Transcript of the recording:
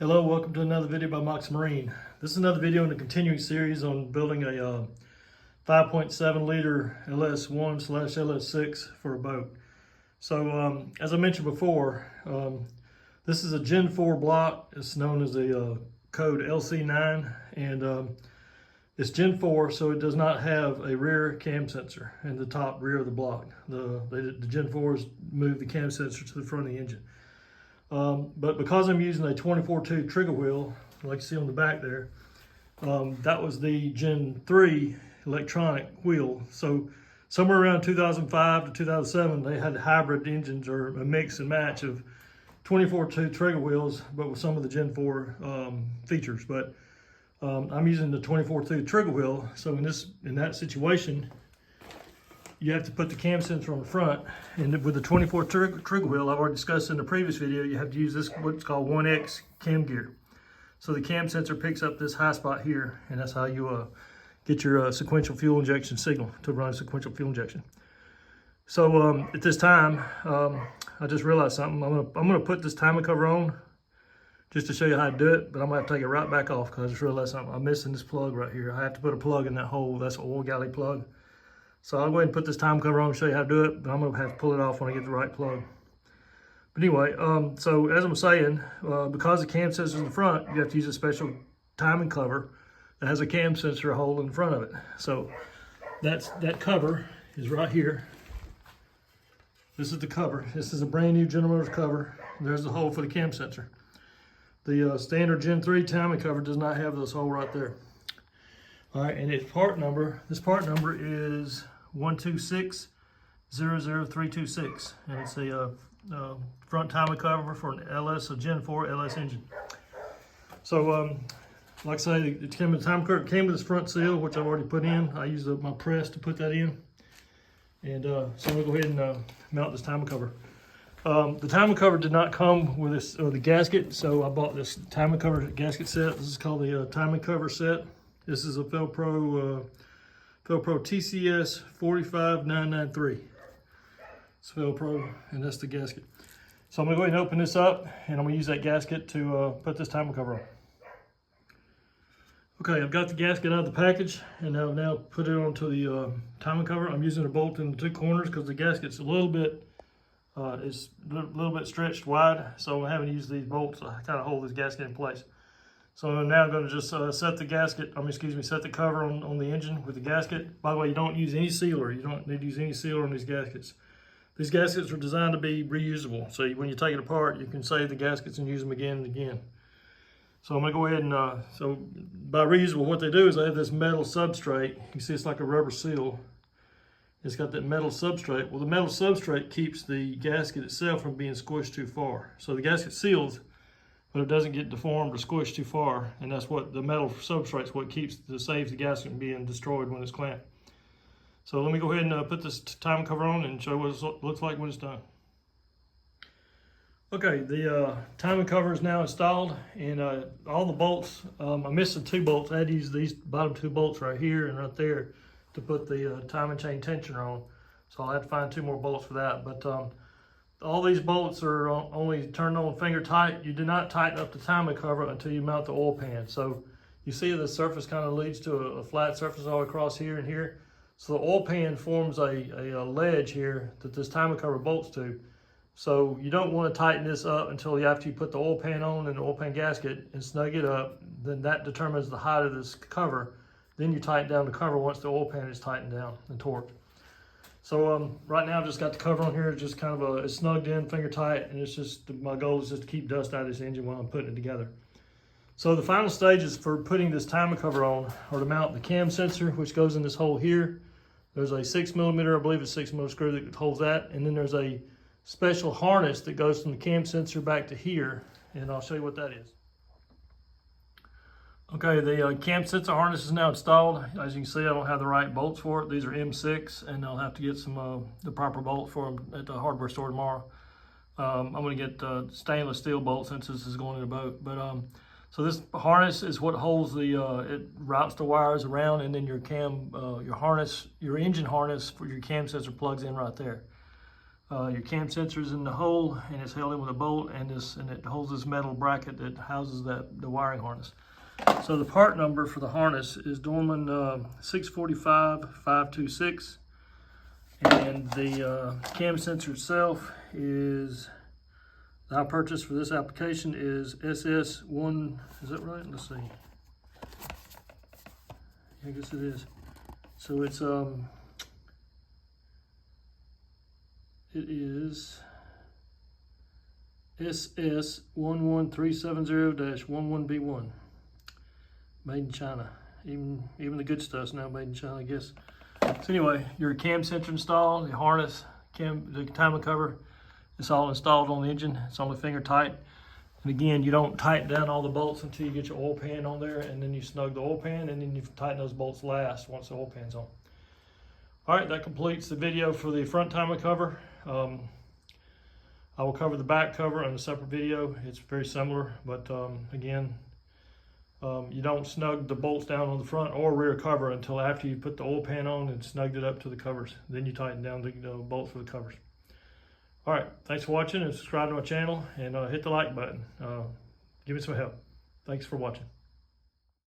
Hello, welcome to another video by Mox Marine. This is another video in a continuing series on building a 5.7 liter LS1/LS6 for a boat. So as I mentioned before, this is a Gen 4 block. It's known as a code LC9, and it's Gen 4, so it does not have a rear cam sensor in the top rear of the block. The Gen 4s move the cam sensor to the front of the engine. But because I'm using a 24-tooth trigger wheel, like you see on the back there, that was the Gen 3 electronic wheel. So somewhere around 2005 to 2007, they had hybrid engines or a mix and match of 24-tooth trigger wheels, but with some of the Gen 4 features. But I'm using the 24-tooth trigger wheel. So in that situation, you have to put the cam sensor on the front, and with the 24 trigger wheel, I've already discussed in the previous video, you have to use this, what's called 1X cam gear. So the cam sensor picks up this high spot here, and that's how you get your sequential fuel injection signal to run sequential fuel injection. So at this time, I just realized something. I'm gonna put this timing cover on just to show you how to do it, but I'm gonna have to take it right back off because I just realized something. I'm missing this plug right here. I have to put a plug in that hole. That's an oil galley plug. So I'll go ahead and put this time cover on and show you how to do it, but I'm gonna have to pull it off when I get the right plug. But anyway, so as I'm saying, because the cam sensor is in the front, you have to use a special timing cover that has a cam sensor hole in front of it. So that cover is right here. This is the cover. This is a brand new General Motors cover. There's the hole for the cam sensor. The standard Gen 3 timing cover does not have this hole right there. All right, and its part number, this part number is 126-00326, and it's a front timing cover for an LS, a Gen 4 LS engine. So, like I say, the timing cover came with this front seal, which I've already put in. I used my press to put that in, and so I'm gonna go ahead and mount this timing cover. The timing cover did not come with this the gasket, so I bought this timing cover gasket set. This is called the timing cover set. This is a Felpro TCS 45993. It's Felpro, and that's the gasket. So I'm gonna go ahead and open this up, and I'm gonna use that gasket to put this timing cover on. Okay, I've got the gasket out of the package, and I've now put it onto the timing cover. I'm using a bolt in the two corners because the gasket's a little bit stretched wide, so I'm having to use these bolts to kind of hold this gasket in place. So I'm now going to just set the set the cover on the engine with the gasket. By the way, you don't use any sealer. You don't need to use any sealer on these gaskets. These gaskets are designed to be reusable. So when you take it apart, you can save the gaskets and use them again and again. So I'm going to go ahead and, so by reusable, what they do is they have this metal substrate. You see it's like a rubber seal. It's got that metal substrate. Well, the metal substrate keeps the gasket itself from being squished too far. So the gasket seals, but it doesn't get deformed or squished too far, and that's what the metal substrate is what saves the gasket from being destroyed when it's clamped. So let me go ahead and put this timing cover on and show you what it looks like when it's done. Okay, the timing cover is now installed, and all the bolts, I'm missing two bolts. I had to use these bottom two bolts right here and right there to put the timing chain tensioner on. So I'll have to find two more bolts for that. But all these bolts are only turned on finger tight. You do not tighten up the timing cover until you mount the oil pan. So you see the surface kind of leads to a flat surface all across here and here. So the oil pan forms a ledge here that this timing cover bolts to. So you don't want to tighten this up until after you put the oil pan on and the oil pan gasket and snug it up. Then that determines the height of this cover. Then you tighten down the cover once the oil pan is tightened down and torqued. So right now I've just got the cover on here, just kind of it's snugged in, finger tight, and it's just, my goal is just to keep dust out of this engine while I'm putting it together. So the final stages for putting this timing cover on are to mount the cam sensor, which goes in this hole here. There's a 6mm, I believe it's 6mm screw that holds that, and then there's a special harness that goes from the cam sensor back to here, and I'll show you what that is. Okay, the cam sensor harness is now installed. As you can see, I don't have the right bolts for it. These are M6, and I'll have to get some the proper bolts for them at the hardware store tomorrow. I'm going to get stainless steel bolts since this is going in a boat. But so this harness is what holds the it routes the wires around, and then your engine harness for your cam sensor plugs in right there. Your cam sensor is in the hole, and it's held in with a bolt, and it holds this metal bracket that houses the wiring harness. So the part number for the harness is Dorman 645526, and the cam sensor itself is, that I purchased for this application is SS1, is that right? Let's see. I guess it is. So it's it is SS11370-11B1. Made in China. Even the good stuff's now made in China, I guess. So anyway, your cam sensor installed, the harness, the timing cover, it's all installed on the engine. It's only finger tight. And again, you don't tighten down all the bolts until you get your oil pan on there, and then you snug the oil pan, and then you tighten those bolts last once the oil pan's on. All right, that completes the video for the front timing cover. I will cover the back cover on a separate video. It's very similar, but again, you don't snug the bolts down on the front or rear cover until after you put the oil pan on and snugged it up to the covers. Then you tighten down the bolts for the covers. All right, thanks for watching, and subscribe to my channel, and hit the like button. Give me some help. Thanks for watching.